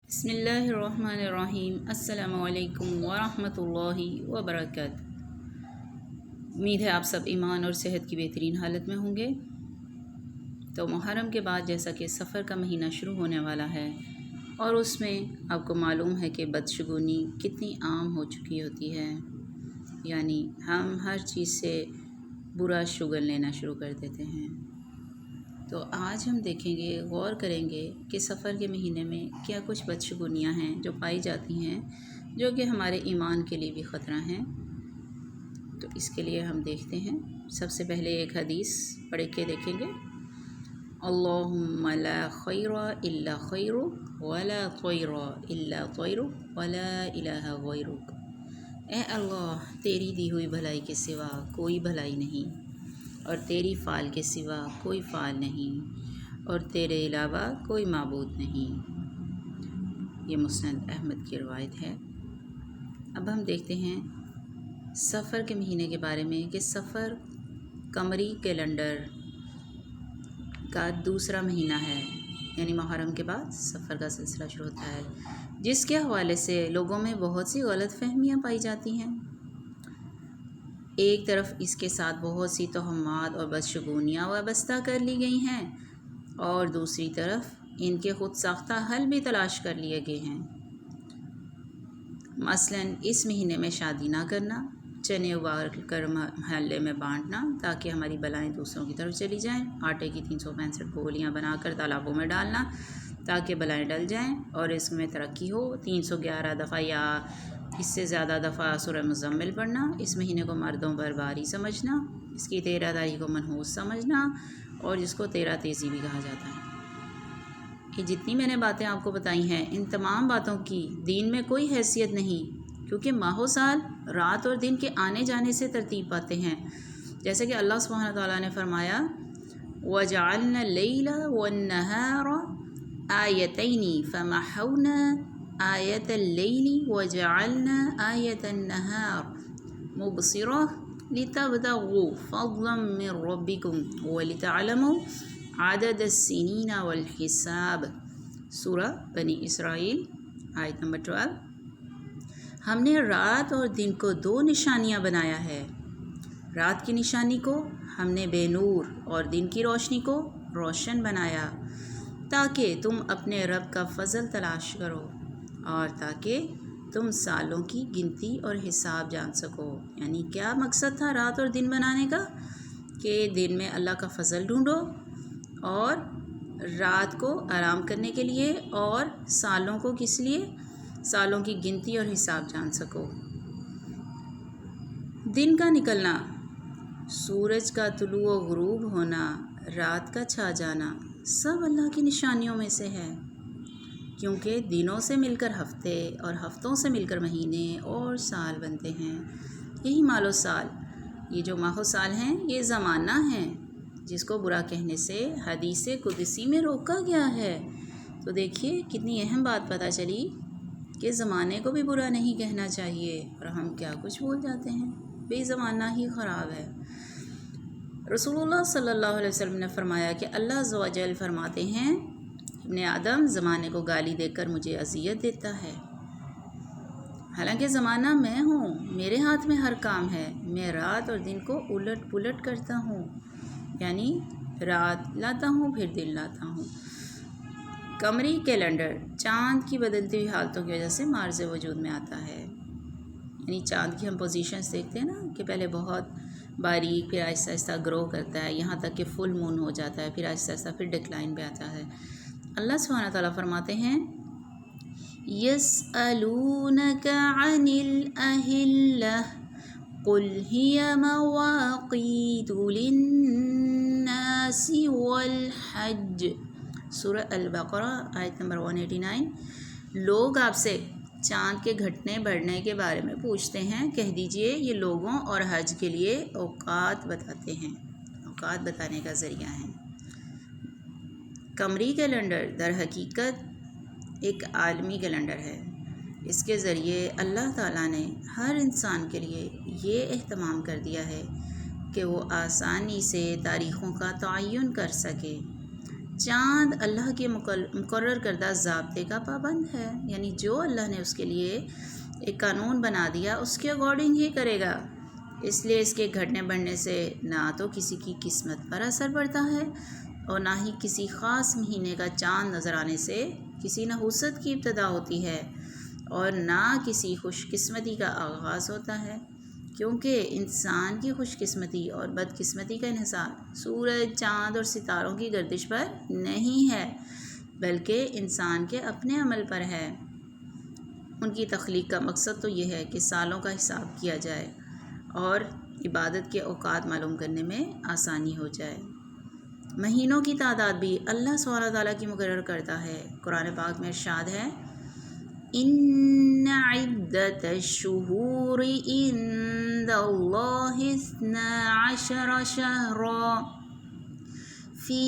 بسم اللہ الرحمن الرحیم۔ السلام علیکم ورحمۃ اللہ وبرکاتہ۔ امید ہے آپ سب ایمان اور صحت کی بہترین حالت میں ہوں گے۔ تو محرم کے بعد جیسا کہ سفر کا مہینہ شروع ہونے والا ہے اور اس میں آپ کو معلوم ہے کہ بدشگونی کتنی عام ہو چکی ہوتی ہے، یعنی ہم ہر چیز سے برا شگن لینا شروع کر دیتے ہیں۔ تو آج ہم دیکھیں گے، غور کریں گے کہ سفر کے مہینے میں کیا کچھ بدشگونیاں ہیں جو پائی جاتی ہیں، جو کہ ہمارے ایمان کے لیے بھی خطرہ ہیں۔ تو اس کے لیے ہم دیکھتے ہیں، سب سے پہلے ایک حدیث پڑھ کے دیکھیں گے۔ اللہم لا خیر الا خیرک ولا طیر الا طیرک ولا الہ غیرک۔ اے اللہ، تیری دی ہوئی بھلائی کے سوا کوئی بھلائی نہیں، اور تیری فعل کے سوا کوئی فعل نہیں، اور تیرے علاوہ کوئی معبود نہیں۔ یہ مسند احمد کی روایت ہے۔ اب ہم دیکھتے ہیں سفر کے مہینے کے بارے میں کہ سفر قمری کیلنڈر کا دوسرا مہینہ ہے، یعنی محرم کے بعد سفر کا سلسلہ شروع ہوتا ہے، جس کے حوالے سے لوگوں میں بہت سی غلط فہمیاں پائی جاتی ہیں۔ ایک طرف اس کے ساتھ بہت سی توہمات اور بدشگونیاں وابستہ کر لی گئی ہیں، اور دوسری طرف ان کے خود ساختہ حل بھی تلاش کر لیے گئے ہیں۔ مثلاً اس مہینے میں شادی نہ کرنا، چنے اگال کر محلے میں بانٹنا تاکہ ہماری بلائیں دوسروں کی طرف چلی جائیں، آٹے کی 365 گولیاں بنا کر تالابوں میں ڈالنا تاکہ بلائیں ڈل جائیں اور اس میں ترقی ہو، 311 دفعہ یا اس سے زیادہ دفعہ سورہ مزمل پڑھنا، اس مہینے کو مردوں پر باری سمجھنا، اس کی 13 تاریخ کو منحوس سمجھنا، اور جس کو 13 تیزی بھی کہا جاتا ہے۔ یہ جتنی میں نے باتیں آپ کو بتائی ہیں، ان تمام باتوں کی دین میں کوئی حیثیت نہیں، کیونکہ ماہ و سال رات اور دن کے آنے جانے سے ترتیب پاتے ہیں۔ جیسے کہ اللہ سبحانہ تعالیٰ نے فرمایا وَجَعَلْنَا اللَّيْلَ وَالنَّهَارَ آیَتَيْنِ فَمَحَوْنَا آیَةَ اللَّيْلِ وَجَعَلْنَا آیَةَ النَّهَارِ مُبْصِرَةً لِتَبْتَغُوا فَضْلًا مِّن رَّبِّكُمْ وَلِتَعْلَمُوا عَدَدَ السِّنِينَ وَالْحِسَابَ۔ سورہ بنی اسرائیل آیت نمبر 12۔ ہم نے رات اور دن کو دو نشانیاں بنایا ہے۔ رات کی نشانی کو ہم نے بے نور اور دن کی روشنی کو روشن بنایا تاکہ تم اپنے رب کا فضل تلاش کرو، اور تاکہ تم سالوں کی گنتی اور حساب جان سکو۔ یعنی کیا مقصد تھا رات اور دن بنانے کا؟ کہ دن میں اللہ کا فضل ڈھونڈو، اور رات کو آرام کرنے کے لیے، اور سالوں کو کس لیے؟ سالوں کی گنتی اور حساب جان سکو۔ دن کا نکلنا، سورج کا طلوع و غروب ہونا، رات کا چھا جانا، سب اللہ کی نشانیوں میں سے ہے، کیونکہ دنوں سے مل کر ہفتے اور ہفتوں سے مل کر مہینے اور سال بنتے ہیں۔ یہی مال و سال، یہ جو ماہ و سال ہیں، یہ زمانہ ہیں جس کو برا کہنے سے حدیث قدسی میں روکا گیا ہے۔ تو دیکھیے کتنی اہم بات پتہ چلی کہ زمانے کو بھی برا نہیں کہنا چاہیے، اور ہم کیا کچھ بول جاتے ہیں، بے زمانہ ہی خراب ہے۔ رسول اللہ صلی اللہ علیہ وسلم نے فرمایا کہ اللہ عز و جل فرماتے ہیں ابن آدم زمانے کو گالی دے کر مجھے اذیت دیتا ہے، حالانکہ زمانہ میں ہوں، میرے ہاتھ میں ہر کام ہے، میں رات اور دن کو الٹ پلٹ کرتا ہوں، یعنی رات لاتا ہوں پھر دن لاتا ہوں۔ قمری کیلنڈر چاند کی بدلتی ہوئی حالتوں کی وجہ سے معرض وجود میں آتا ہے، یعنی چاند کی ہم پوزیشنز دیکھتے ہیں نا کہ پہلے بہت باریک، پھر آہستہ آہستہ گرو کرتا ہے، یہاں تک کہ فل مون ہو جاتا ہے، پھر آہستہ آہستہ پھر ڈکلائن پہ آتا ہے۔ اللہ سبحانہ تعالیٰ فرماتے ہیں يَسْأَلُونَكَ عَنِ الْأَهِلَّةِ قُلْ هِيَ مَوَاقِيتُ لِلنَّاسِ وَالْحَجِّ۔ سورہ البقرہ آیت نمبر 189۔ لوگ آپ سے چاند کے گھٹنے بڑھنے کے بارے میں پوچھتے ہیں، کہہ دیجئے یہ لوگوں اور حج کے لیے اوقات بتاتے ہیں، اوقات بتانے کا ذریعہ ہیں۔ قمری کیلنڈر در حقیقت ایک عالمی کیلنڈر ہے۔ اس کے ذریعے اللہ تعالیٰ نے ہر انسان کے لیے یہ اہتمام کر دیا ہے کہ وہ آسانی سے تاریخوں کا تعین کر سکے، چاند اللہ کے مقرر کردہ ضابطے کا پابند ہے، یعنی جو اللہ نے اس کے لیے ایک قانون بنا دیا اس کے اکارڈنگ ہی کرے گا، اس لیے اس کے گھٹنے بڑھنے سے نہ تو کسی کی قسمت پر اثر پڑتا ہے اور نہ ہی کسی خاص مہینے کا چاند نظر آنے سے کسی نحوست کی ابتدا ہوتی ہے اور نہ کسی خوش قسمتی کا آغاز ہوتا ہے، کیونکہ انسان کی خوش قسمتی اور بد قسمتی کا انحصار سورج، چاند اور ستاروں کی گردش پر نہیں ہے، بلکہ انسان کے اپنے عمل پر ہے۔ ان کی تخلیق کا مقصد تو یہ ہے کہ سالوں کا حساب کیا جائے اور عبادت کے اوقات معلوم کرنے میں آسانی ہو جائے۔ مہینوں کی تعداد بھی اللہ سبحانہ تعالیٰ کی مقرر کرتا ہے۔ قرآن پاک میں ارشاد ہے، ان عدت الشہور عند اللہ 12 شہرا فی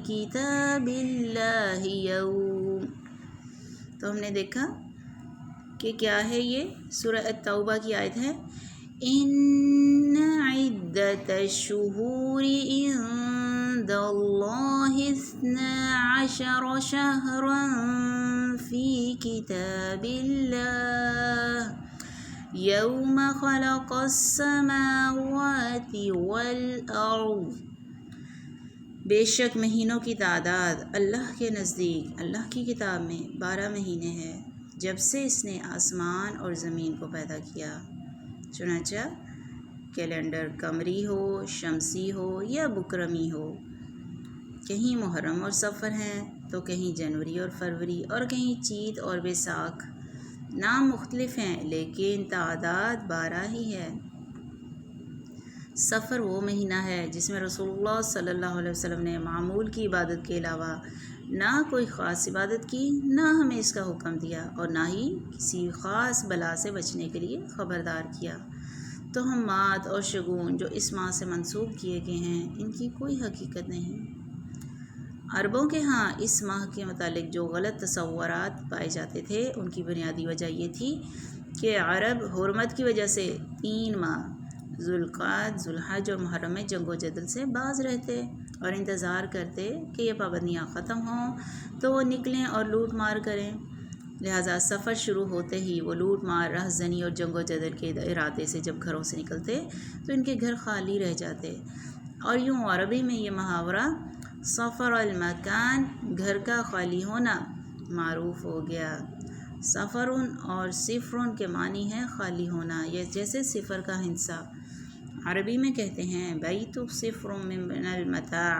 کتاب اللہ یوم۔ تو ہم نے دیکھا کہ کیا ہے، یہ سورہ التوبہ کی آیت ہے، ان عدت الشہور عند اللہ 12 شہرا فی کتاب اللہ یوم خلق السماوات والارض۔ بے شک مہینوں کی تعداد اللہ کے نزدیک اللہ کی کتاب میں 12 مہینے ہیں، جب سے اس نے آسمان اور زمین کو پیدا کیا۔ چنانچہ کیلنڈر قمری ہو، شمسی ہو یا بکرمی ہو، کہیں محرم اور صفر ہیں تو کہیں جنوری اور فروری اور کہیں چیت اور بیساکھ، نام مختلف ہیں لیکن تعداد 12 ہی ہے۔ صفر وہ مہینہ ہے جس میں رسول اللہ صلی اللہ علیہ وسلم نے معمول کی عبادت کے علاوہ نہ کوئی خاص عبادت کی، نہ ہمیں اس کا حکم دیا اور نہ ہی کسی خاص بلا سے بچنے کے لیے خبردار کیا۔ توہمات اور شگون جو اس ماہ سے منسوب کیے گئے ہیں، ان کی کوئی حقیقت نہیں۔ عربوں کے ہاں اس ماہ کے متعلق جو غلط تصورات پائے جاتے تھے، ان کی بنیادی وجہ یہ تھی کہ عرب حرمت کی وجہ سے 3 ماہ ذوالقعدہ، ذوالحج اور محرم میں جنگ و جدل سے باز رہتے اور انتظار کرتے کہ یہ پابندیاں ختم ہوں تو وہ نکلیں اور لوٹ مار کریں، لہٰذا سفر شروع ہوتے ہی وہ لوٹ مار، رہزنی اور جنگ و جدل کے ارادے سے جب گھروں سے نکلتے تو ان کے گھر خالی رہ جاتے، اور یوں عربی میں یہ محاورہ سفر المکان، گھر کا خالی ہونا، معروف ہو گیا۔ سفرن اور صفرن کے معنی ہے خالی ہونا، یہ جیسے صفر کا ہندسہ عربی میں کہتے ہیں بیت صفر من المتاع،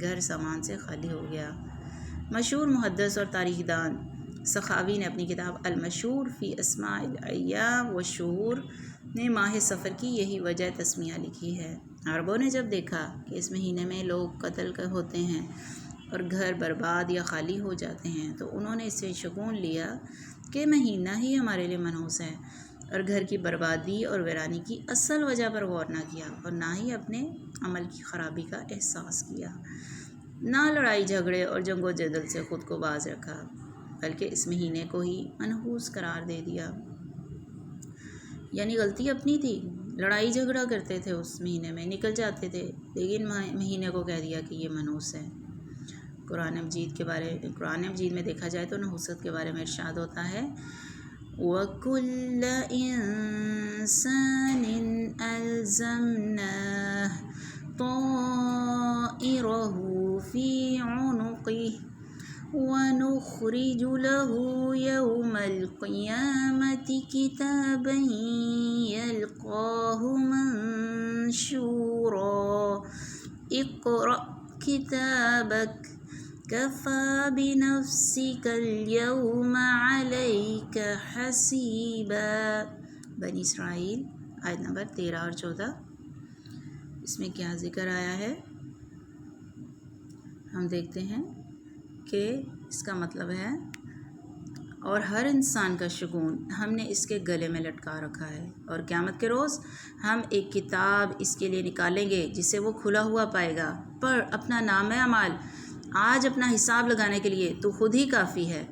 گھر سامان سے خالی ہو گیا۔ مشہور محدث اور تاریخ دان سخاوی نے اپنی کتاب المشہور فی اسماء الایام والشہور نے ماہ سفر کی یہی وجہ تسمیہ لکھی ہے۔ عربوں نے جب دیکھا کہ اس مہینے میں لوگ قتل ہوتے ہیں اور گھر برباد یا خالی ہو جاتے ہیں تو انہوں نے اس سے شگون لیا کہ مہینہ ہی ہمارے لیے منحوس ہے، اور گھر کی بربادی اور ویرانی کی اصل وجہ پر غور نہ کیا اور نہ ہی اپنے عمل کی خرابی کا احساس کیا، نہ لڑائی جھگڑے اور جنگ و جدل سے خود کو باز رکھا، بلکہ اس مہینے کو ہی منحوس قرار دے دیا۔ یعنی غلطی اپنی تھی، لڑائی جھگڑا کرتے تھے اس مہینے میں، نکل جاتے تھے، لیکن مہینے کو کہہ دیا کہ یہ منحوس ہے۔ قرآن مجید میں دیکھا جائے تو نحوست کے بارے میں ارشاد ہوتا ہے، وَكُلَّ إِنسَانٍ أَلْزَمْنَاهُ طَائِرَهُ فِي عُنُقِهِ وَنُخْرِجُ لَهُ يَوْمَ الْقِيَامَةِ كِتَابًا يَلْقَاهُ مَنشُورًا اقْرَأْ كِتَابَكَ كَفَى بِنَفْسِكَ الْيَوْمَ عَلَيْكَ حَسِيبًا۔ بنی اسرائیل آیت نمبر 13 اور 14۔ اس میں کیا ذکر آیا ہے ہم دیکھتے ہیں کہ اس کا مطلب ہے، اور ہر انسان کا شگون ہم نے اس کے گلے میں لٹکا رکھا ہے، اور قیامت کے روز ہم ایک کتاب اس کے لیے نکالیں گے جسے وہ کھلا ہوا پائے گا، پر اپنا نامہ اعمال آج اپنا حساب لگانے کے لیے تو خود ہی کافی ہے۔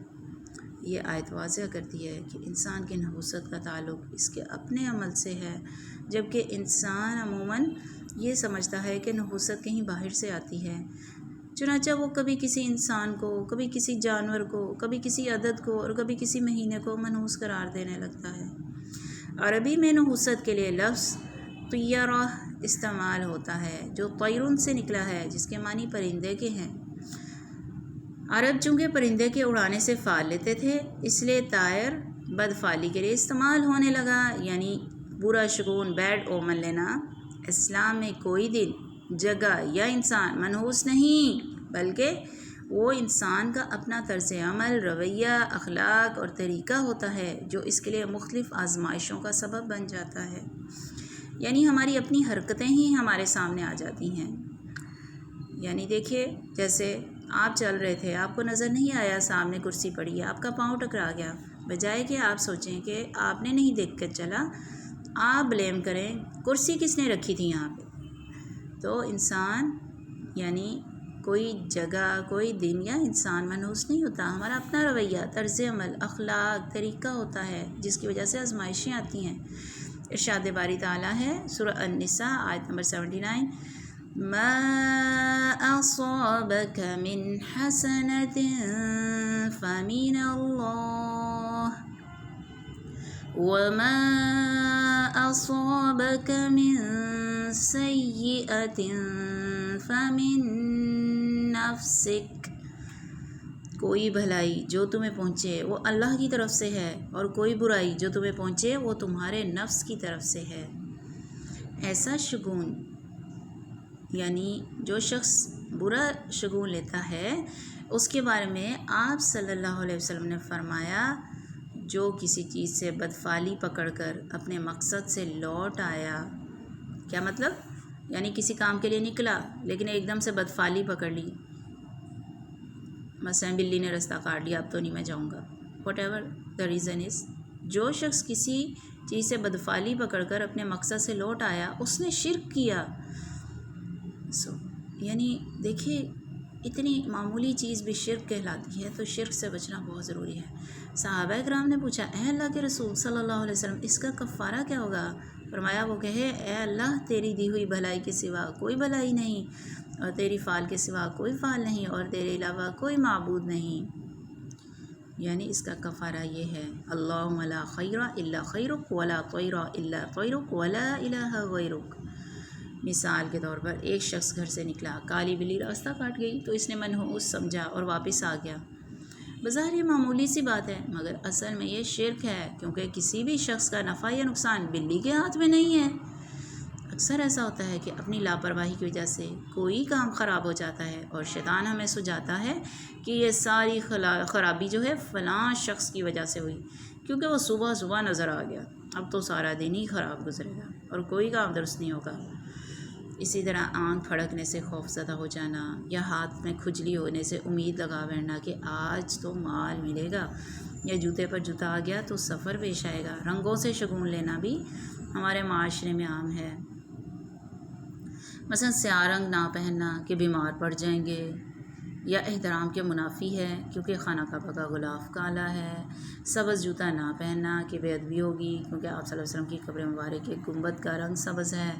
یہ آیت واضح کرتی ہے کہ انسان کی نحوست کا تعلق اس کے اپنے عمل سے ہے، جبکہ انسان عموماً یہ سمجھتا ہے کہ نحوست کہیں باہر سے آتی ہے، چنانچہ وہ کبھی کسی انسان کو، کبھی کسی جانور کو، کبھی کسی عدد کو اور کبھی کسی مہینے کو منحوس قرار دینے لگتا ہے۔ عربی میں نحوست کے لیے لفظ طیرہ استعمال ہوتا ہے، جو طیرن سے نکلا ہے، جس کے معنی پرندے کے ہیں۔ عرب چونکہ پرندے کے اڑانے سے فال لیتے تھے، اس لیے طائر بدفعلی کے لیے استعمال ہونے لگا، یعنی برا شگون، بیڈ اومن لینا۔ اسلام میں کوئی دن، جگہ یا انسان منحوس نہیں، بلکہ وہ انسان کا اپنا طرز عمل، رویہ، اخلاق اور طریقہ ہوتا ہے جو اس کے لیے مختلف آزمائشوں کا سبب بن جاتا ہے، یعنی ہماری اپنی حرکتیں ہی ہمارے سامنے آ جاتی ہیں۔ یعنی دیکھیے، جیسے آپ چل رہے تھے، آپ کو نظر نہیں آیا سامنے کرسی پڑی ہے، آپ کا پاؤں ٹکرا گیا، بجائے کہ آپ سوچیں کہ آپ نے نہیں دیکھ کر چلا، آپ بلیم کریں کرسی کس نے رکھی تھی یہاں پہ۔ تو انسان یعنی کوئی جگہ، کوئی دن یا انسان منحوس نہیں ہوتا، ہمارا اپنا رویہ، طرز عمل، اخلاق، طریقہ ہوتا ہے جس کی وجہ سے آزمائشیں آتی ہیں۔ ارشاد باری تعالیٰ ہے سورہ النساء آیت نمبر 79، ما اصابک من حسنۃ فمن اللہ وما اصابک من سیئۃ فمن نفسک۔ کوئی بھلائی جو تمہیں پہنچے وہ اللہ کی طرف سے ہے، اور کوئی برائی جو تمہیں پہنچے وہ تمہارے نفس کی طرف سے ہے۔ ایسا شگون، یعنی جو شخص برا شگون لیتا ہے، اس کے بارے میں آپ صلی اللہ علیہ وسلم نے فرمایا، جو کسی چیز سے بدفعلی پکڑ کر اپنے مقصد سے لوٹ آیا۔ کیا مطلب؟ یعنی کسی کام کے لیے نکلا لیکن ایک دم سے بدفعلی پکڑ لی، مثلا بلی نے رستہ کاٹ لیا، اب تو نہیں میں جاؤں گا، whatever the reason is, جو شخص کسی چیز سے بدفعلی پکڑ کر اپنے مقصد سے لوٹ آیا، اس نے شرک کیا۔ یعنی دیکھیے، اتنی معمولی چیز بھی شرک کہلاتی ہے، تو شرک سے بچنا بہت ضروری ہے۔ صحابہ کرام نے پوچھا، اے اللہ کے رسول صلی اللہ علیہ وسلم، اس کا کفارہ کیا ہوگا؟ فرمایا، وہ کہے، اے اللہ، تیری دی ہوئی بھلائی کے سوا کوئی بھلائی نہیں، اور تیری فعل کے سوا کوئی فعل نہیں، اور تیرے علاوہ کوئی معبود نہیں۔ یعنی اس کا کفارہ یہ ہے، اللہم لا خیر الا خیرک ولا طیر الا طیرک ولا الہ غیرک۔ مثال کے طور پر ایک شخص گھر سے نکلا، کالی بلی راستہ کاٹ گئی تو اس نے منحوس سمجھا اور واپس آ گیا۔ بظاہر یہ معمولی سی بات ہے، مگر اصل میں یہ شرک ہے، کیونکہ کسی بھی شخص کا نفع یا نقصان بلی کے ہاتھ میں نہیں ہے۔ اکثر ایسا ہوتا ہے کہ اپنی لاپرواہی کی وجہ سے کوئی کام خراب ہو جاتا ہے، اور شیطان ہمیں سجاتا ہے کہ یہ ساری خرابی جو ہے فلاں شخص کی وجہ سے ہوئی، کیونکہ وہ صبح صبح نظر آ گیا، اب تو سارا دن ہی خراب گزرے گا اور کوئی کام درست نہیں ہوگا۔ اسی طرح آنکھ پھڑکنے سے خوف زدہ ہو جانا، یا ہاتھ میں کھجلی ہونے سے امید لگا بیٹھنا کہ آج تو مال ملے گا، یا جوتے پر جوتا آ گیا تو سفر پیش آئے گا۔ رنگوں سے شگون لینا بھی ہمارے معاشرے میں عام ہے، مثلا سیاہ رنگ نہ پہننا کہ بیمار پڑ جائیں گے، یا احترام کے منافی ہے کیونکہ خانہ کعبہ کا غلاف کالا ہے۔ سبز جوتا نہ پہننا کہ بے ادبی ہوگی، کیونکہ آپ صلی اللہ علیہ وسلم کی قبر مبارک کے گنبد کا رنگ سبز ہے۔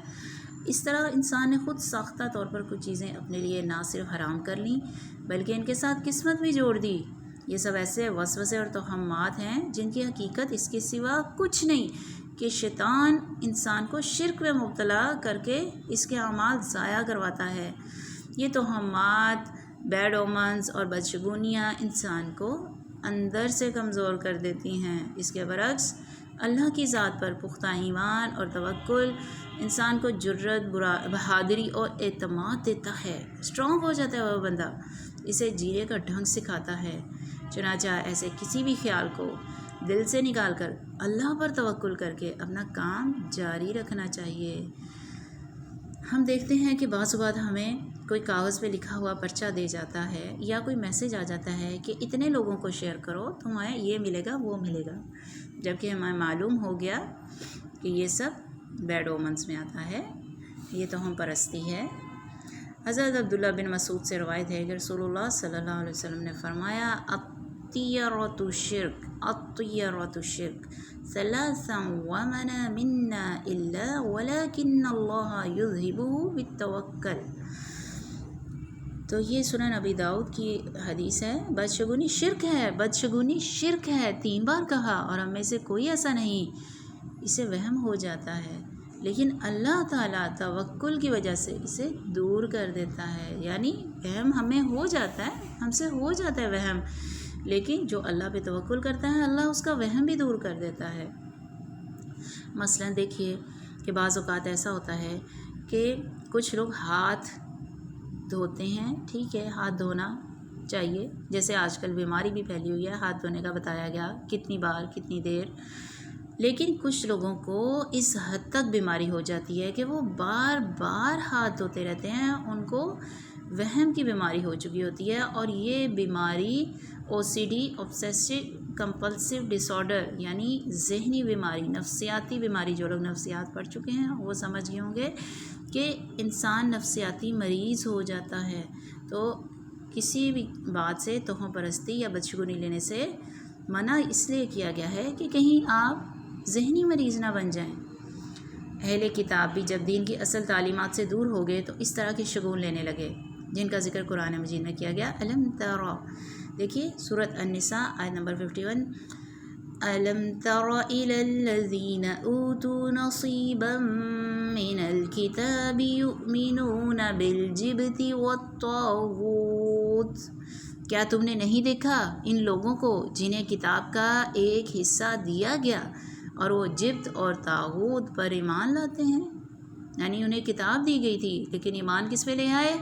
اس طرح انسان نے خود ساختہ طور پر کچھ چیزیں اپنے لیے نہ صرف حرام کر لیں، بلکہ ان کے ساتھ قسمت بھی جوڑ دی۔ یہ سب ایسے وسوسے اور توہمات ہیں جن کی حقیقت اس کے سوا کچھ نہیں کہ شیطان انسان کو شرک میں مبتلا کر کے اس کے اعمال ضائع کرواتا ہے۔ یہ توہمات، بیڈ اومنز اور بدشگونیاں انسان کو اندر سے کمزور کر دیتی ہیں۔ اس کے برعکس اللہ کی ذات پر پختہ ایمان اور توکل انسان کو جرأت، بہادری اور اعتماد دیتا ہے، اسٹرانگ ہو جاتا ہے وہ بندہ، اسے جینے کا ڈھنگ سکھاتا ہے۔ چنانچہ ایسے کسی بھی خیال کو دل سے نکال کر اللہ پر توکل کر کے اپنا کام جاری رکھنا چاہیے۔ ہم دیکھتے ہیں کہ بعض اوقات ہمیں کوئی کاغذ پہ لکھا ہوا پرچہ دے جاتا ہے، یا کوئی میسیج آ جاتا ہے کہ اتنے لوگوں کو شیئر کرو، تمہیں یہ ملے گا، وہ ملے گا، جبکہ ہمیں معلوم ہو گیا کہ یہ سب بیڈ اومنس میں آتا ہے، یہ تو ہم پرستی ہے۔ حضرت عبداللہ بن مسعود سے روایت ہے کہ رسول اللہ صلی اللہ علیہ وسلم نے فرمایا، الطیرۃ شرک الطیرۃ شرک ثلاثا ومن منا الا ولکن اللہ یذہبہ بالتوکل۔ تو یہ سنن ابی داؤد کی حدیث ہے، بدشگونی شرک ہے، بدشگونی شرک ہے 3 بار کہا، اور ہم میں سے کوئی ایسا نہیں اسے وہم ہو جاتا ہے، لیکن اللہ تعالیٰ توکل کی وجہ سے اسے دور کر دیتا ہے۔ یعنی وہم ہمیں ہو جاتا ہے، ہم سے ہو جاتا ہے وہم، لیکن جو اللہ پہ توکل کرتا ہے اللہ اس کا وہم بھی دور کر دیتا ہے۔ مثلا دیکھیے کہ بعض اوقات ایسا ہوتا ہے کہ کچھ لوگ ہاتھ دھوتے ہیں، ٹھیک ہے، ہاتھ دھونا چاہیے، جیسے آج کل بیماری بھی پھیلی ہوئی ہے، ہاتھ دھونے کا بتایا گیا کتنی بار کتنی دیر، لیکن کچھ لوگوں کو اس حد تک بیماری ہو جاتی ہے کہ وہ بار بار ہاتھ دھوتے رہتے ہیں، ان کو وہم کی بیماری ہو چکی ہوتی ہے، اور یہ بیماری OCD obsessive compulsive disorder یعنی ذہنی بیماری، نفسیاتی بیماری، جو لوگ نفسیات پڑھ چکے ہیں وہ سمجھ گئے ہوں گے کہ انسان نفسیاتی مریض ہو جاتا ہے۔ تو کسی بھی بات سے تہمت پرستی یا بدشگونی لینے سے منع اس لیے کیا گیا ہے کہ کہیں آپ ذہنی مریض نہ بن جائیں۔ اہل کتاب بھی جب دین کی اصل تعلیمات سے دور ہو گئے تو اس طرح کے شگون لینے لگے، جن کا ذکر قرآن مجید میں کیا گیا۔ الم تر، دیکھیے سورۃ النساء آیت نمبر 51، الم تر الی الذین اوتوا نصیبا من الکتاب یؤمنون بالجبت والطاغوت، کیا تم نے نہیں دیکھا ان لوگوں کو جنہیں کتاب کا ایک حصہ دیا گیا اور وہ جبت اور طاغوت پر ایمان لاتے ہیں؟ یعنی انہیں کتاب دی گئی تھی لیکن ایمان کس پہ لے آئے؟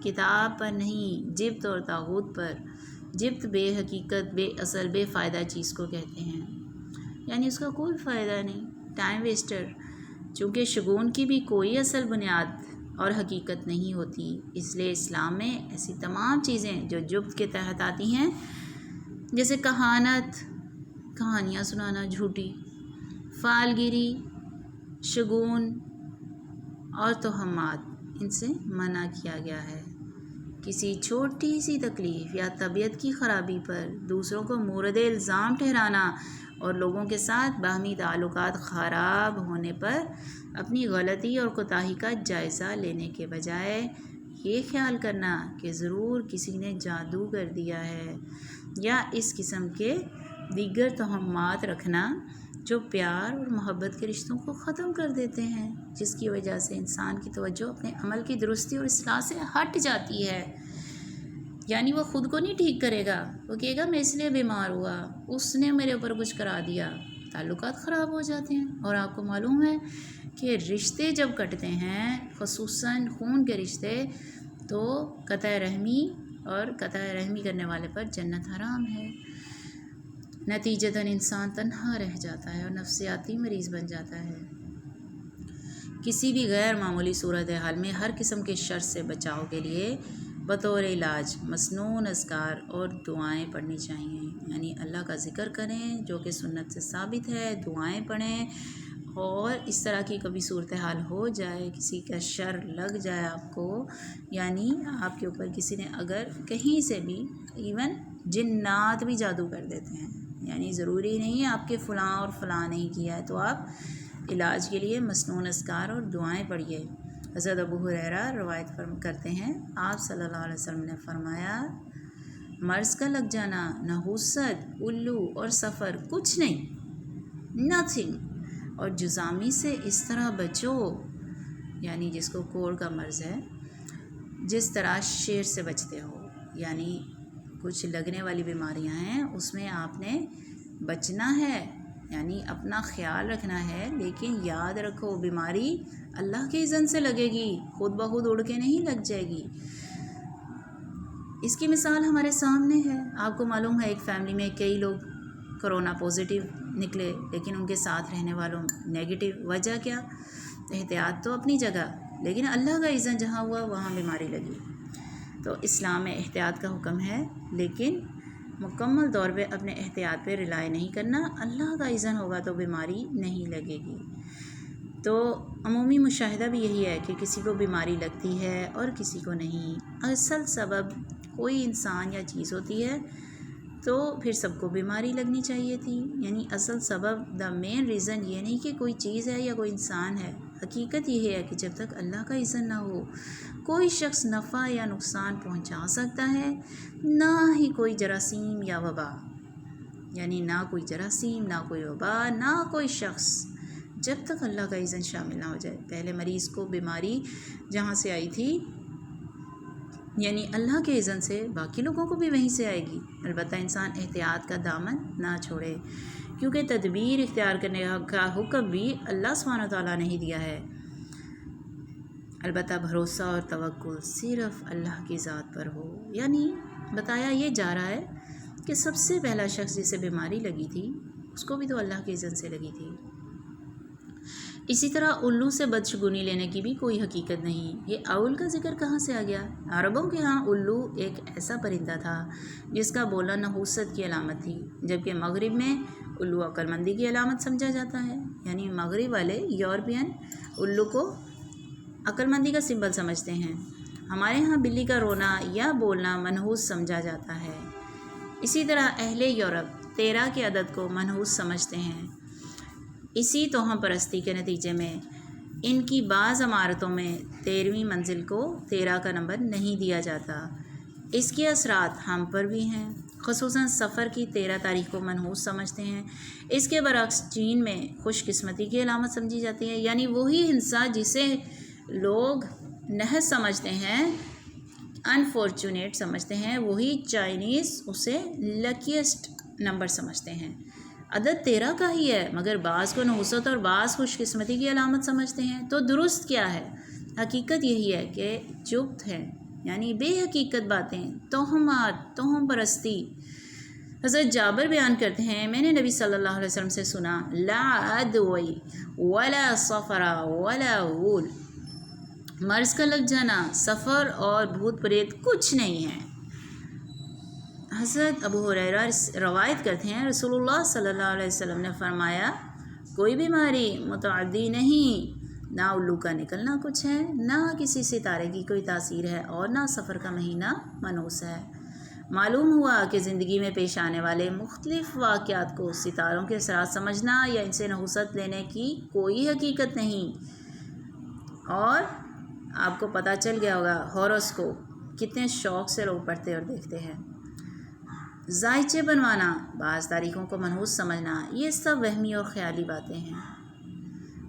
کتاب پر نہیں، جبت اور طاغوت پر۔ جبت بے حقیقت، بے اصل، بے فائدہ چیز کو کہتے ہیں، یعنی اس کا کوئی فائدہ نہیں، ٹائم ویسٹر، چونکہ شگون کی بھی کوئی اصل بنیاد اور حقیقت نہیں ہوتی۔ اس لیے اسلام میں ایسی تمام چیزیں جو جبت کے تحت آتی ہیں، جیسے کہانت، کہانیاں سنانا جھوٹی، فالگیری، شگون اور تہمات، ان سے منع کیا گیا ہے۔ کسی چھوٹی سی تکلیف یا طبیعت کی خرابی پر دوسروں کو مورد الزام ٹھہرانا اور لوگوں کے ساتھ باہمی تعلقات خراب ہونے پر اپنی غلطی اور کوتاہی کا جائزہ لینے کے بجائے یہ خیال کرنا کہ ضرور کسی نے جادو کر دیا ہے، یا اس قسم کے دیگر تہمات رکھنا جو پیار اور محبت کے رشتوں کو ختم کر دیتے ہیں، جس کی وجہ سے انسان کی توجہ اپنے عمل کی درستی اور اصلاح سے ہٹ جاتی ہے۔ یعنی وہ خود کو نہیں ٹھیک کرے گا، وہ کہے گا میں اس لیے بیمار ہوا، اس نے میرے اوپر کچھ کرا دیا، تعلقات خراب ہو جاتے ہیں۔ اور آپ کو معلوم ہے کہ رشتے جب کٹتے ہیں، خصوصاً خون کے رشتے، تو قطع رحمی اور قطع رحمی کرنے والے پر جنت حرام ہے۔ نتیجتاً انسان تنہا رہ جاتا ہے اور نفسیاتی مریض بن جاتا ہے۔ کسی بھی غیر معمولی صورتحال میں ہر قسم کے شر سے بچاؤ کے لیے بطور علاج مسنون اذکار اور دعائیں پڑھنی چاہیے، یعنی اللہ کا ذکر کریں جو کہ سنت سے ثابت ہے، دعائیں پڑھیں، اور اس طرح کی کبھی صورتحال ہو جائے، کسی کا شر لگ جائے آپ کو، یعنی آپ کے اوپر کسی نے اگر کہیں سے بھی، ایون جنات بھی جادو کر دیتے ہیں، یعنی ضروری نہیں ہے آپ کے فلاں اور فلاں نہیں کیا ہے، تو آپ علاج کے لیے مسنون اذکار اور دعائیں پڑھیے۔ حضرت ابو ہریرہ روایت کرتے ہیں، آپ صلی اللہ علیہ وسلم نے فرمایا، مرض کا لگ جانا، نحوست، الو اور سفر کچھ نہیں، نتھنگ، اور جذامی سے اس طرح بچو، یعنی جس کو کوڑ کا مرض ہے، جس طرح شیر سے بچتے ہو، یعنی کچھ لگنے والی بیماریاں ہیں اس میں آپ نے بچنا ہے، یعنی اپنا خیال رکھنا ہے، لیکن یاد رکھو بیماری اللہ کے اذن سے لگے گی، خود بخود اڑ کے نہیں لگ جائے گی۔ اس کی مثال ہمارے سامنے ہے، آپ کو معلوم ہے ایک فیملی میں کئی لوگ کرونا پازیٹیو نکلے، لیکن ان کے ساتھ رہنے والوں نیگیٹو۔ وجہ کیا؟ احتیاط تو اپنی جگہ، لیکن اللہ کا اذن جہاں ہوا وہاں بیماری لگی۔ تو اسلام میں احتیاط کا حکم ہے، لیکن مکمل طور پہ اپنے احتیاط پہ رلائی نہیں کرنا، اللہ کا اذن ہوگا تو بیماری نہیں لگے گی۔ تو عمومی مشاہدہ بھی یہی ہے کہ کسی کو بیماری لگتی ہے اور کسی کو نہیں۔ اصل سبب کوئی انسان یا چیز ہوتی ہے تو پھر سب کو بیماری لگنی چاہیے تھی۔ یعنی اصل سبب، دا مین ریزن یہ نہیں کہ کوئی چیز ہے یا کوئی انسان ہے، حقیقت یہ ہے کہ جب تک اللہ کا اذن نہ ہو کوئی شخص نفع یا نقصان پہنچا سکتا ہے، نہ ہی کوئی جراثیم یا وبا، یعنی نہ کوئی جراثیم، نہ کوئی وبا، نہ کوئی شخص، جب تک اللہ کا اذن شامل نہ ہو جائے۔ پہلے مریض کو بیماری جہاں سے آئی تھی، یعنی اللہ کے اذن سے باقی لوگوں کو بھی وہیں سے آئے گی۔ البتہ انسان احتیاط کا دامن نہ چھوڑے، کیونکہ تدبیر اختیار کرنے کا حکم بھی اللہ سبحانہ وتعالیٰ نے ہی دیا ہے۔ البتہ بھروسہ اور توکل صرف اللہ کی ذات پر ہو۔ یعنی بتایا یہ جا رہا ہے کہ سب سے پہلا شخص جسے بیماری لگی تھی اس کو بھی تو اللہ کے اذن سے لگی تھی۔ اسی طرح الو سے بدشگونی لینے کی بھی کوئی حقیقت نہیں۔ یہ اول کا ذکر کہاں سے آ گیا؟ عربوں کے ہاں الو ایک ایسا پرندہ تھا جس کا بولنا نحوست کی علامت تھی، جبکہ مغرب میں الو عقل مندی کی علامت سمجھا جاتا ہے۔ یعنی مغرب والے یورپین الو کو عقل مندی کا سمبل سمجھتے ہیں۔ ہمارے ہاں بلی کا رونا یا بولنا منحوس سمجھا جاتا ہے۔ اسی طرح اہل یورپ 13 کے عدد کو منحوس سمجھتے ہیں۔ اسی توہم پرستی کے نتیجے میں ان کی بعض عمارتوں میں 13ویں منزل کو 13 کا نمبر نہیں دیا جاتا۔ اس کے اثرات ہم پر بھی ہیں، خصوصاً سفر کی 13 تاریخ کو منحوس سمجھتے ہیں۔ اس کے برعکس چین میں خوش قسمتی کی علامت سمجھی جاتی ہے، یعنی وہی ہنسا جسے لوگ نحس سمجھتے ہیں، انفارچونیٹ سمجھتے ہیں، وہی چائنیز اسے لکیسٹ نمبر سمجھتے ہیں۔ عدد 13 کا ہی ہے، مگر بعض کو نحوست اور بعض خوش قسمتی کی علامت سمجھتے ہیں۔ تو درست کیا ہے؟ حقیقت یہی ہے کہ جبت ہے، یعنی بے حقیقت باتیں، توہمات، توہم پرستی۔ حضرت جابر بیان کرتے ہیں، میں نے نبی صلی اللہ علیہ وسلم سے سنا، لا عدوی ولا صفر ولا غول، مرض کا لگ جانا، سفر اور بھوت پریت کچھ نہیں ہے۔ حضرت ابو ہریرہ روایت کرتے ہیں، رسول اللہ صلی اللہ علیہ وسلم نے فرمایا، کوئی بیماری متعدی نہیں، نہ الو کا نکلنا کچھ ہے، نہ کسی ستارے کی کوئی تاثیر ہے، اور نہ سفر کا مہینہ منحوس ہے۔ معلوم ہوا کہ زندگی میں پیش آنے والے مختلف واقعات کو ستاروں کے اثرات سمجھنا یا ان سے نحوست لینے کی کوئی حقیقت نہیں۔ اور آپ کو پتہ چل گیا ہوگا ہاروسکوپ کتنے شوق سے لوگ پڑھتے اور دیکھتے ہیں۔ ذائچے بنوانا، بعض تاریخوں کو منحوس سمجھنا، یہ سب وہمی اور خیالی باتیں ہیں۔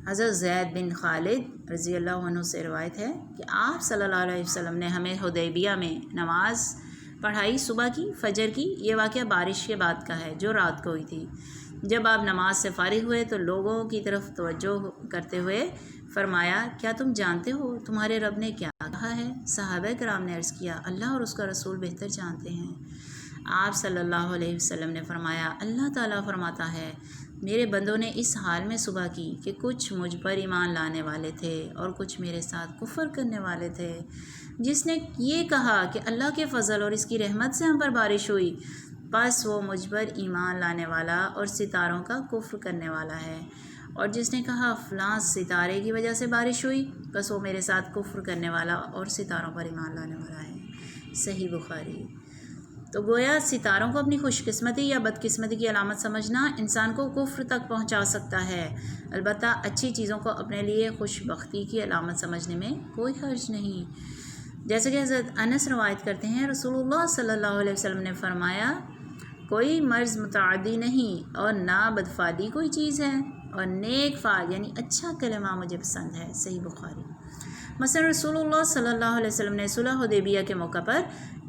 حضرت زید بن خالد رضی اللہ عنہ سے روایت ہے کہ آپ صلی اللہ علیہ وسلم نے ہمیں حدیبیہ میں نماز پڑھائی صبح کی، فجر کی۔ یہ واقعہ بارش کے بعد کا ہے جو رات کو ہوئی تھی۔ جب آپ نماز سے فارغ ہوئے تو لوگوں کی طرف توجہ کرتے ہوئے فرمایا، کیا تم جانتے ہو تمہارے رب نے کیا کہا ہے؟ صحابہ کرام نے عرض کیا، اللہ اور اس کا رسول بہتر جانتے ہیں۔ آپ صلی اللہ علیہ وسلم نے فرمایا، اللہ تعالیٰ فرماتا ہے، میرے بندوں نے اس حال میں صبح کی کہ کچھ مجھ پر ایمان لانے والے تھے اور کچھ میرے ساتھ کفر کرنے والے تھے۔ جس نے یہ کہا کہ اللہ کے فضل اور اس کی رحمت سے ہم پر بارش ہوئی، بس وہ مجھ پر ایمان لانے والا اور ستاروں کا کفر کرنے والا ہے، اور جس نے کہا فلاں ستارے کی وجہ سے بارش ہوئی، بس وہ میرے ساتھ کفر کرنے والا اور ستاروں پر ایمان لانے والا ہے۔ صحیح بخاری۔ تو گویا ستاروں کو اپنی خوش قسمتی یا بدقسمتی کی علامت سمجھنا انسان کو کفر تک پہنچا سکتا ہے۔ البتہ اچھی چیزوں کو اپنے لیے خوش بختی کی علامت سمجھنے میں کوئی حرج نہیں۔ جیسے کہ حضرت انس روایت کرتے ہیں، رسول اللہ صلی اللہ علیہ وسلم نے فرمایا، کوئی مرض متعدی نہیں اور نہ بدفعلی کوئی چیز ہے، اور نیک فعل یعنی اچھا کلمہ مجھے پسند ہے۔ صحیح بخاری۔ مثلا رسول اللہ صلی اللہ علیہ وسلم نے صلح حدیبیہ کے موقع پر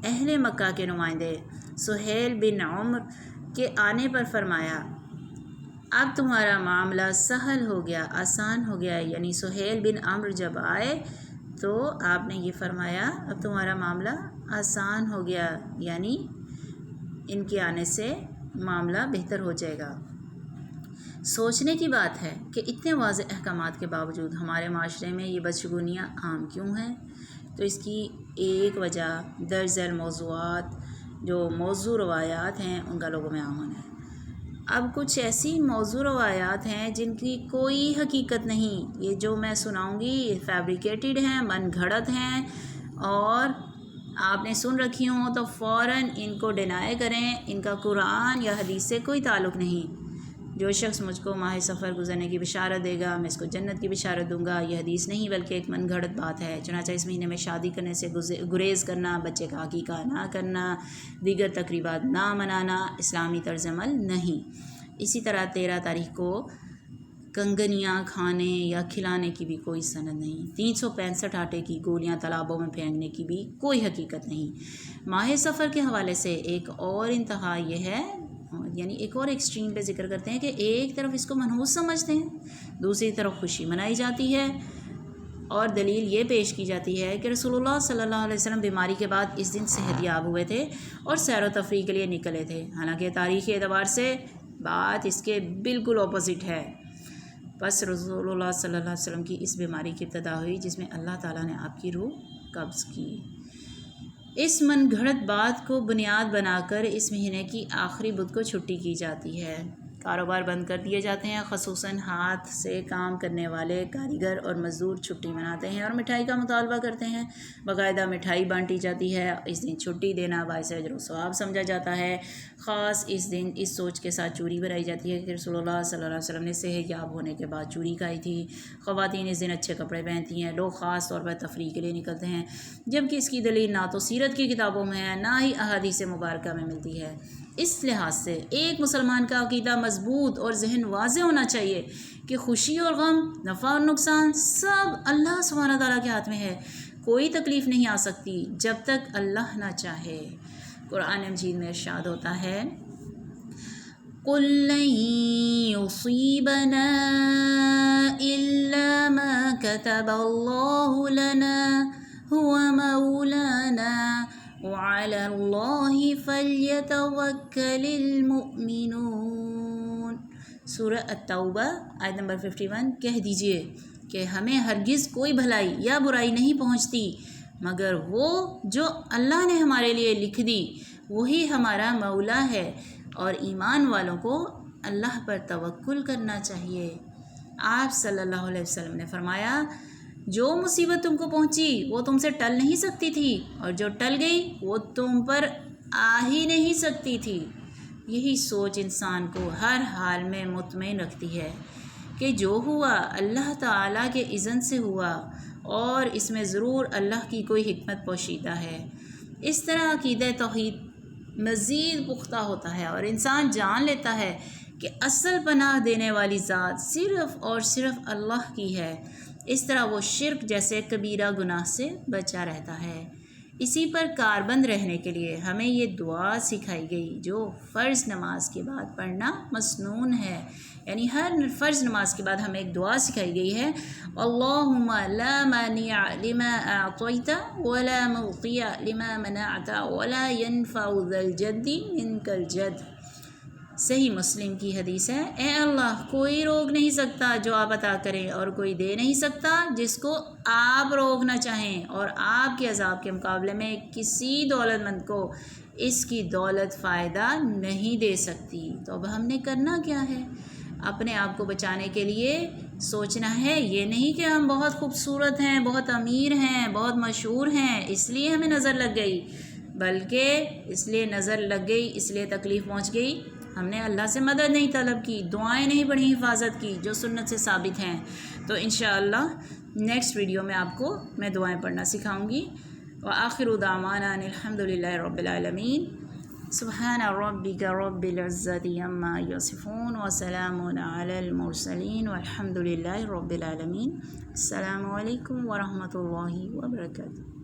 اہل مکہ کے نمائندے سہیل بن عمر کے آنے پر فرمایا، اب تمہارا معاملہ سہل ہو گیا، آسان ہو گیا۔ یعنی سہیل بن عمر جب آئے تو آپ نے یہ فرمایا، اب تمہارا معاملہ آسان ہو گیا، یعنی ان کے آنے سے معاملہ بہتر ہو جائے گا۔ سوچنے کی بات ہے کہ اتنے واضح احکامات کے باوجود ہمارے معاشرے میں یہ بدشگونیاں عام کیوں ہیں؟ تو اس کی ایک وجہ درج ذیل موضوعات، جو موضوع روایات ہیں، ان کا لوگوں میں عام ہونا ہے۔ اب کچھ ایسی موضوع روایات ہیں جن کی کوئی حقیقت نہیں، یہ جو میں سناؤں گی یہ فیبریکیٹڈ ہیں، من گھڑت ہیں، اور آپ نے سن رکھی ہوں تو فوراً ان کو ڈینائی کریں، ان کا قرآن یا حدیث سے کوئی تعلق نہیں۔ جو شخص مجھ کو ماہ سفر گزرنے کی بشارت دے گا میں اس کو جنت کی بشارت دوں گا، یہ حدیث نہیں بلکہ ایک من گھڑت بات ہے۔ چنانچہ اس مہینے میں شادی کرنے سے گریز کرنا، بچے کا عقیقہ نہ کرنا، دیگر تقریبات نہ منانا اسلامی طرز عمل نہیں۔ اسی طرح 13 تاریخ کو کنگنیاں کھانے یا کھلانے کی بھی کوئی سند نہیں۔ 365 آٹے کی گولیاں تالابوں میں پھینکنے کی بھی کوئی حقیقت نہیں۔ ماہ سفر کے حوالے سے ایک اور انتہا یہ ہے، یعنی ایک اور ایکسٹریم پہ ذکر کرتے ہیں کہ ایک طرف اس کو منحوس سمجھتے ہیں، دوسری طرف خوشی منائی جاتی ہے، اور دلیل یہ پیش کی جاتی ہے کہ رسول اللہ صلی اللہ علیہ وسلم بیماری کے بعد اس دن صحت یاب ہوئے تھے اور سیر و تفریح کے لیے نکلے تھے، حالانکہ تاریخی اعتبار سے بات اس کے بالکل اپوزٹ ہے۔ بس رسول اللہ صلی اللہ علیہ وسلم کی اس بیماری کی ابتدا ہوئی جس میں اللہ تعالیٰ نے آپ کی روح قبض کی۔ اس من گھڑت بات کو بنیاد بنا کر اس مہینے کی آخری بدھ کو چھٹی کی جاتی ہے، کاروبار بند کر دیے جاتے ہیں، خصوصاً ہاتھ سے کام کرنے والے کاریگر اور مزدور چھٹی مناتے ہیں اور مٹھائی کا مطالبہ کرتے ہیں، باقاعدہ مٹھائی بانٹی جاتی ہے۔ اس دن چھٹی دینا باعث اجر و ثواب سمجھا جاتا ہے۔ خاص اس دن اس سوچ کے ساتھ چوری بنائی جاتی ہے کہ رسول اللہ صلی اللہ علیہ وسلم نے صحت یاب ہونے کے بعد چوری کھائی تھی۔ خواتین اس دن اچھے کپڑے پہنتی ہیں، لوگ خاص طور پر تفریح کے لیے نکلتے ہیں، جبکہ اس کی دلیل نہ تو سیرت کی کتابوں میں ہے نہ ہی احادیث مبارکہ میں ملتی ہے۔ اس لحاظ سے ایک مسلمان کا عقیدہ مضبوط اور ذہن واضح ہونا چاہیے کہ خوشی اور غم، نفع اور نقصان سب اللہ سبحانہ تعالیٰ کے ہاتھ میں ہے۔ کوئی تکلیف نہیں آ سکتی جب تک اللہ نہ چاہے۔ قرآن مجید میں ارشاد ہوتا ہے قُل لَن يُصِيبَنَا إِلَّا مَا كَتَبَ اللَّهُ لَنَا هُوَ مَوْلَانَا وَعَلَى اللَّهِ فَلْيَتَوَكَّلِ الْمُؤْمِنُونَ۔ سورہ التوبہ آیت نمبر 51۔ کہہ دیجئے کہ ہمیں ہرگز کوئی بھلائی یا برائی نہیں پہنچتی مگر وہ جو اللہ نے ہمارے لیے لکھ دی، وہی ہمارا مولا ہے، اور ایمان والوں کو اللہ پر توکل کرنا چاہیے۔ آپ صلی اللہ علیہ وسلم نے فرمایا جو مصیبت تم کو پہنچی وہ تم سے ٹل نہیں سکتی تھی، اور جو ٹل گئی وہ تم پر آ ہی نہیں سکتی تھی۔ یہی سوچ انسان کو ہر حال میں مطمئن رکھتی ہے کہ جو ہوا اللہ تعالیٰ کے اذن سے ہوا، اور اس میں ضرور اللہ کی کوئی حکمت پوشیدہ ہے۔ اس طرح عقیدہ توحید مزید پختہ ہوتا ہے اور انسان جان لیتا ہے کہ اصل پناہ دینے والی ذات صرف اور صرف اللہ کی ہے۔ اس طرح وہ شرک جیسے کبیرہ گناہ سے بچا رہتا ہے۔ اسی پر کاربند رہنے کے لیے ہمیں یہ دعا سکھائی گئی جو فرض نماز کے بعد پڑھنا مسنون ہے، یعنی ہر فرض نماز کے بعد ہمیں ایک دعا سکھائی گئی ہے، اللہم لا مانع لما اعطیت ولا معطی لما منعت ولا ينفع ذا الجد منک الجد۔ صحیح مسلم کی حدیث ہے، اے اللہ کوئی روک نہیں سکتا جو آپ عطا کریں، اور کوئی دے نہیں سکتا جس کو آپ روکنا چاہیں، اور آپ کے عذاب کے مقابلے میں کسی دولت مند کو اس کی دولت فائدہ نہیں دے سکتی۔ تو اب ہم نے کرنا کیا ہے؟ اپنے آپ کو بچانے کے لیے سوچنا ہے، یہ نہیں کہ ہم بہت خوبصورت ہیں، بہت امیر ہیں، بہت مشہور ہیں اس لیے ہمیں نظر لگ گئی، بلکہ اس لیے نظر لگ گئی، اس لیے تکلیف پہنچ گئی، ہم نے اللہ سے مدد نہیں طلب کی، دعائیں نہیں پڑھی حفاظت کی جو سنت سے ثابت ہیں۔ تو انشاءاللہ نیکسٹ ویڈیو میں آپ کو میں دعائیں پڑھنا سکھاؤں گی۔ وآخر دعوانا ان الحمدللہ رب العالمین۔ سبحان ربک رب العزت عما یصفون وسلام علی المرسلین والحمدللہ رب العالمین۔ السلام علیکم ورحمۃ اللہ وبرکاتہ۔